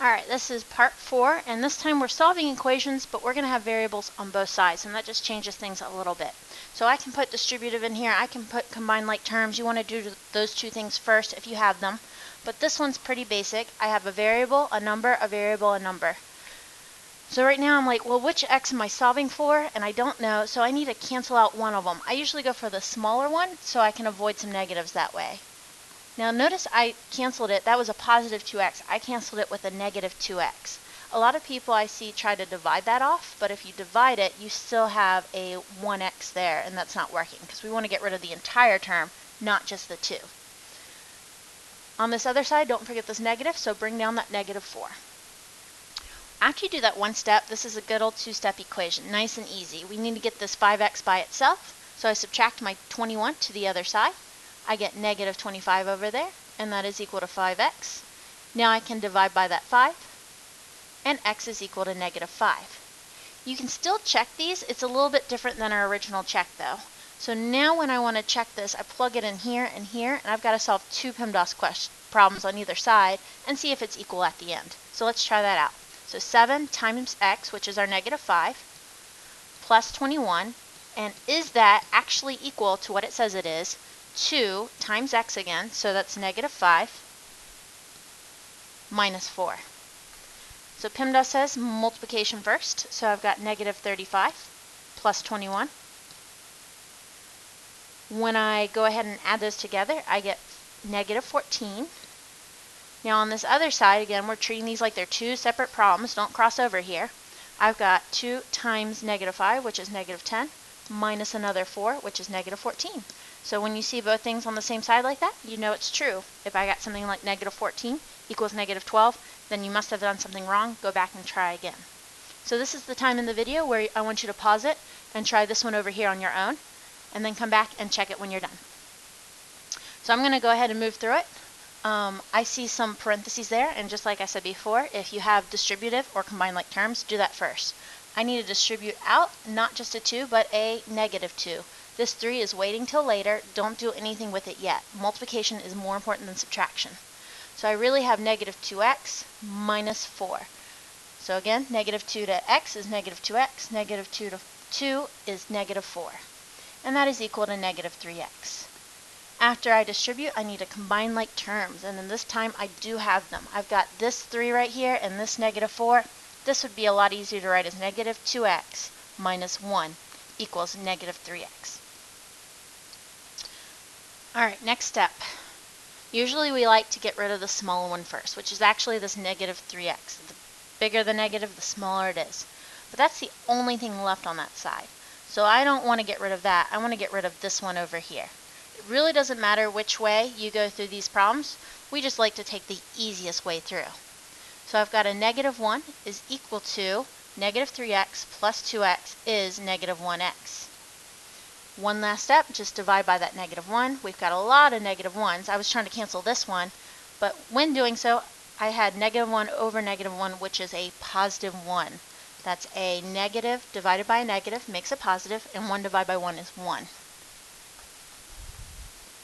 Alright, this is part 4, and this time we're solving equations, but we're going to have variables on both sides, and that just changes things a little bit. So I can put distributive in here, I can put combined like terms. You want to do those two things first if you have them. But this one's pretty basic. I have a variable, a number, a variable, a number. So right now I'm like, well, which x am I solving for? And I don't know, so I need to cancel out one of them. I usually go for the smaller one, so I can avoid some negatives that way. Now notice I canceled it. That was a positive 2x. I canceled it with a negative 2x. A lot of people I see try to divide that off, but if you divide it, you still have a 1x there, and that's not working because we want to get rid of the entire term, not just the 2. On this other side, don't forget this negative, so bring down that negative 4. After you do that one step, this is a good old two-step equation, nice and easy. We need to get this 5x by itself, so I subtract my 21 to the other side. I get negative 25 over there, and that is equal to 5x. Now I can divide by that 5, and x is equal to negative 5. You can still check these. It's a little bit different than our original check, though. So now when I want to check this, I plug it in here, and I've got to solve two PEMDAS problems on either side and see if it's equal at the end. So let's try that out. So 7 times x, which is our negative 5, plus 21, and is that actually equal to what it says it is? 2 times x again, so that's negative 5 minus 4. So PEMDAS says multiplication first, so I've got negative 35 plus 21. When I go ahead and add those together, I get negative 14. Now on this other side, again, we're treating these like they're two separate problems. Don't cross over here. I've got 2 times negative 5, which is negative 10, minus another 4, which is negative 14. So when you see both things on the same side like that, you know it's true. If I got something like negative 14 equals negative 12, then you must have done something wrong. Go back and try again. So this is the time in the video where I want you to pause it and try this one over here on your own, and then come back and check it when you're done. So I'm going to go ahead and move through it. I see some parentheses there, and just like I said before, if you have distributive or combined like terms, do that first. I need to distribute out not just a 2, but a negative 2. This 3 is waiting till later. Don't do anything with it yet. Multiplication is more important than subtraction. So I really have negative 2x minus 4. So again, negative 2 to x is negative 2x. Negative 2 to 2 is negative 4. And that is equal to negative 3x. After I distribute, I need to combine like terms. And then this time I do have them. I've got this 3 right here and this negative 4. This would be a lot easier to write as negative 2x minus 1 equals negative 3x. Alright, next step. Usually we like to get rid of the smaller one first, which is actually this negative 3x. The bigger the negative, the smaller it is. But that's the only thing left on that side. So I don't want to get rid of that. I want to get rid of this one over here. It really doesn't matter which way you go through these problems. We just like to take the easiest way through. So I've got a negative 1 is equal to negative 3x plus 2x is negative 1x. One last step, just divide by that negative 1. We've got a lot of negative 1s. I was trying to cancel this one, but when doing so, I had negative 1 over negative 1, which is a positive 1. That's a negative divided by a negative makes a positive, and 1 divided by 1 is 1.